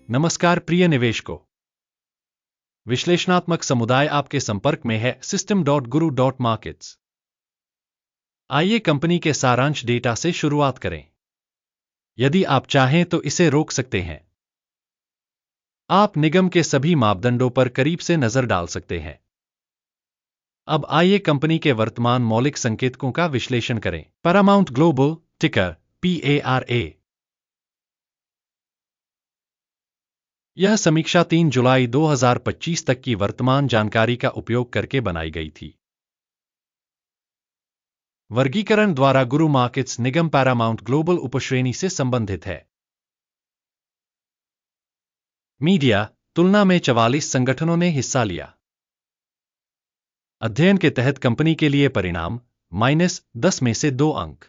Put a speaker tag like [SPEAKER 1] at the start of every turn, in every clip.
[SPEAKER 1] नमस्कार प्रिय निवेशकों। विश्लेषणात्मक समुदाय आपके संपर्क में है system.guru.markets। आइए कंपनी के सारांश डेटा से शुरुआत करें। यदि आप चाहें तो इसे रोक सकते हैं। आप निगम के सभी मापदंडों पर करीब से नजर डाल सकते हैं। अब आइए कंपनी के वर्तमान मौलिक संकेतकों का विश्लेषण करें। पैरामाउंट ग्लोबल, टिकर PARA। यह समीक्षा 3 जुलाई 2025 तक की वर्तमान जानकारी का उपयोग करके बनाई गई थी। वर्गीकरण द्वारा गुरु मार्केट्स निगम पैरामाउंट ग्लोबल उपश्रेणी से संबंधित है। मीडिया तुलना में 44 संगठनों ने हिस्सा लिया। अध्ययन के तहत कंपनी के लिए परिणाम -10 में से 2 अंक।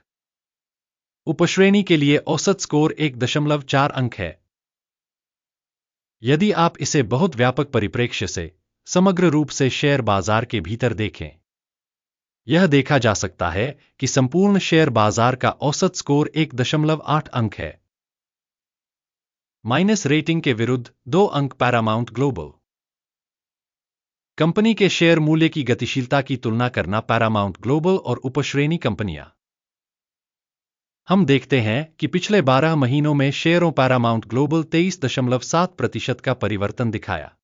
[SPEAKER 1] उपश्रेणी के लिए औसत स्कोर 1.4 अंक है। यदि आप इसे बहुत व्यापक परिप्रेक्ष्य से समग्र रूप से शेयर बाजार के भीतर देखें, यह देखा जा सकता है कि संपूर्ण शेयर बाजार का औसत स्कोर 1.8 अंक है। माइनस रेटिंग के विरुद्ध 2 अंक पैरामाउंट ग्लोबल। कंपनी के शेयर मूल्य की गतिशीलता की तुलना करना पैरामाउंट ग्लोबल और उपश्रेणी कंपनियां। हम देखते हैं कि पिछले 12 महीनों में शेयरों पैरामाउंट ग्लोबल 23.7% का परिवर्तन दिखाया।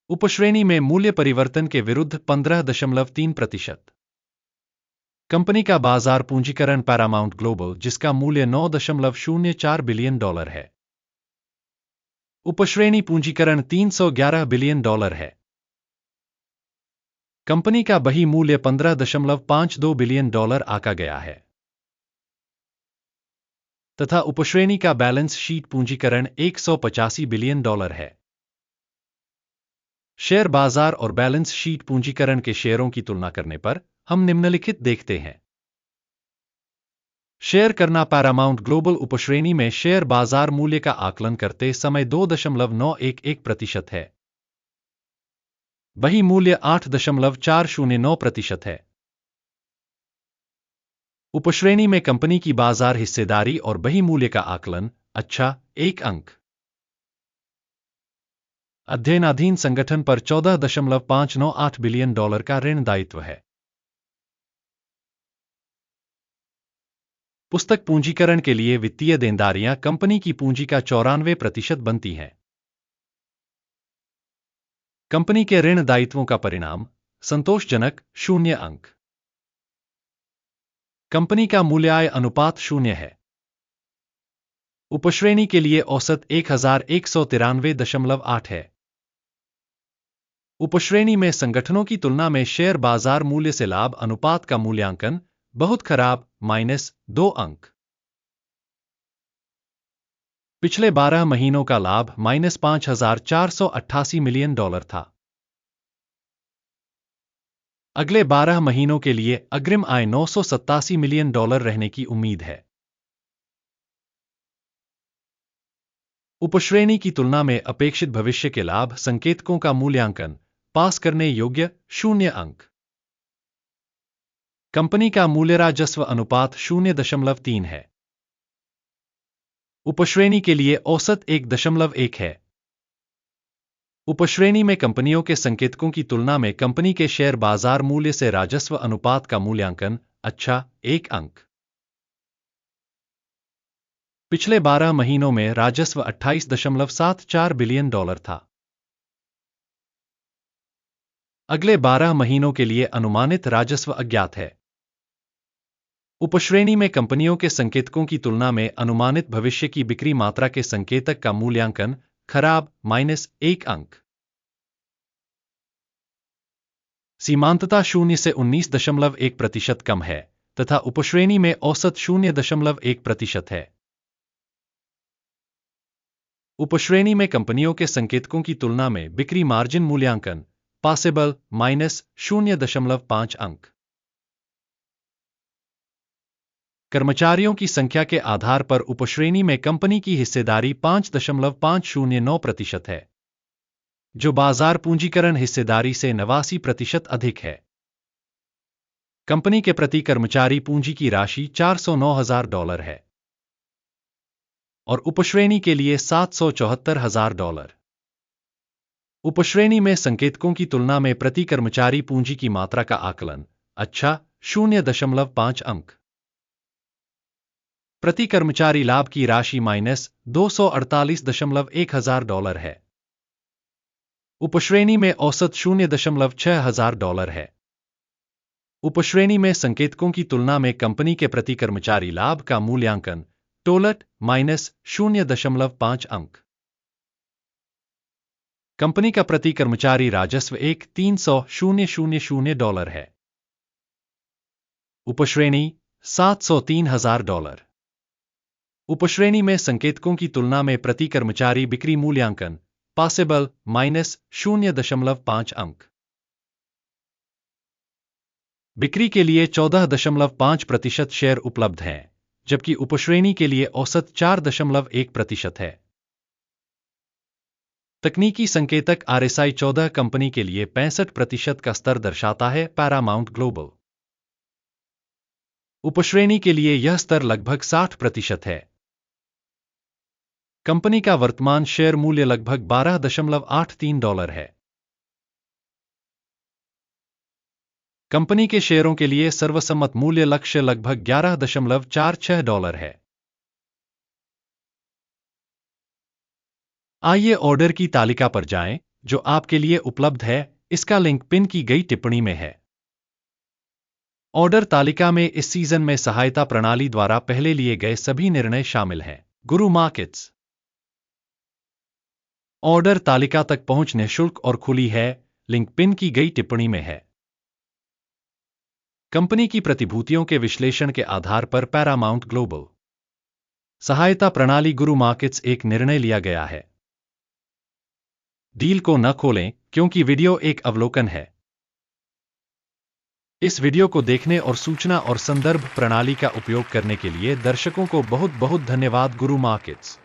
[SPEAKER 1] उपश्रेणी में मूल्य परिवर्तन के विरुद्ध 15.3%। कंपनी का बाजार पूंजीकरण पैरामाउंट ग्लोबल, जिसका मूल्य $9.04 बिलियन है। उपश्रेणी पूंजीकरण $311 बिलियन है। कंपनी का बही मूल्य $15.52 बिलियन आका गया है, तथा उपश्रेणी का बैलेंस शीट पूंजीकरण $185 बिलियन है। शेयर बाजार और बैलेंस शीट पूंजीकरण के शेयरों की तुलना करने पर हम निम्नलिखित देखते हैं। शेयर करना पैरामाउंट ग्लोबल उपश्रेणी में शेयर बाजार मूल्य का आकलन करते समय 2.911% है। बही मूल्य 8.409% है। उपश्रेणी में कंपनी की बाजार हिस्सेदारी और बही मूल्य का आकलन 1 अंक। अध्ययनाधीन संगठन पर $14.598 बिलियन का ऋण दायित्व है। पुस्तक पूंजीकरण के लिए वित्तीय देनदारियां कंपनी की पूंजी का 94% बनती हैं। कंपनी के ऋण दायित्वों का परिणाम संतोषजनक 0 अंक। कंपनी का मूल्य अनुपात 0 है। उपश्रेणी के लिए औसत 1193.8 है। उपश्रेणी में संगठनों की तुलना में शेयर बाजार मूल्य से लाभ अनुपात का मूल्यांकन बहुत खराब -2 अंक। पिछले 12 महीनों का लाभ $5,488 मिलियन था। अगले 12 महीनों के लिए अग्रिम आय $987 मिलियन रहने की उम्मीद है। उपश्रेणी की तुलना में अपेक्षित भविष्य के लाभ संकेतकों का मूल्यांकन पास करने योग्य 0 अंक। कंपनी का मूल्य राजस्व अनुपात 0.3 है। उपश्रेणी के लिए औसत 1.1 है। उपश्रेणी में कंपनियों के संकेतकों की तुलना में कंपनी के शेयर बाजार मूल्य से राजस्व अनुपात का मूल्यांकन 1 अंक। पिछले 12 महीनों में राजस्व $28.74 बिलियन था। अगले 12 महीनों के लिए अनुमानित राजस्व अज्ञात है। उपश्रेणी में कंपनियों के संकेतकों की तुलना में अनुमानित भविष्य की बिक्री मात्रा के संकेतक का मूल्यांकन खराब -1 अंक। सीमांतता 0 से 19.1% कम है तथा उपश्रेणी में औसत 0.1% है। उपश्रेणी में कंपनियों के संकेतकों की तुलना में बिक्री मार्जिन मूल्यांकन पासेबल -0.5 अंक। कर्मचारियों की संख्या के आधार पर उपश्रेणी में कंपनी की हिस्सेदारी 5.509% है, जो बाजार पूंजीकरण हिस्सेदारी से 89% अधिक है। कंपनी के प्रति कर्मचारी पूंजी की राशि $409,000 है। और उपश्रेणी के लिए $774,000। उपश्रेणी में संकेतकों की तुलना में प्रति कर्मचारी पूंजी की मात्रा का आकलन, अच्छा, 0.5 अंक। प्रति कर्मचारी लाभ की राशि $248,100 है। उपश्रेणी में औसत $0.6 है। उपश्रेणी में संकेतकों की तुलना में कंपनी के प्रति कर्मचारी लाभ का मूल्यांकन, टोलट, -0.5 अंक। कंपनी का प्रति कर्मचारी राजस्व $1,300,000 है। उपश्रेणी $703,000। उपश्रेणी में संकेतकों की तुलना में प्रति कर्मचारी बिक्री मूल्यांकन, पॉसिबल, -0.5 अंक। बिक्री के लिए 14.5% शेयर उपलब्ध हैं, जबकि उपश्रेणी के लिए औसत 4.1% है। तकनीकी संकेतक RSI 14 कंपनी के लिए 65% का स्तर दर्शाता है, पैरामाउंट ग्लोबल। उपश्रेणी के लिए यह स्तर लगभग 60% है। कंपनी का वर्तमान शेयर मूल्य लगभग $12.83 है। कंपनी के शेयरों के लिए सर्वसम्मत मूल्य लक्ष्य लगभग $11.46 है। आइए ऑर्डर की तालिका पर जाएं, जो आपके लिए उपलब्ध है। इसका लिंक पिन की गई टिप्पणी में है। ऑर्डर तालिका में इस सीजन में सहायता प्रणाली द्वारा पहले लिए गए सभी निर्णय शामिल हैं। गुरु मार्केट्स। ऑर्डर तालिका तक पहुंच निःशुल्क और खुली है, लिंक पिन की गई टिप्पणी में है। कंपनी की प्रतिभूतियों के विश्लेषण के आधार पर पैरामाउंट ग्लोबल सहायता प्रणाली गुरु मार्केट्स एक निर्णय लिया गया है। डील को न खोलें, क्योंकि वीडियो एक अवलोकन है। इस वीडियो को देखने और सूचना और संदर्भ प्रणाली का उपयोग करने के लिए दर्शकों को बहुत बहुत धन्यवाद। गुरु मार्केट्स।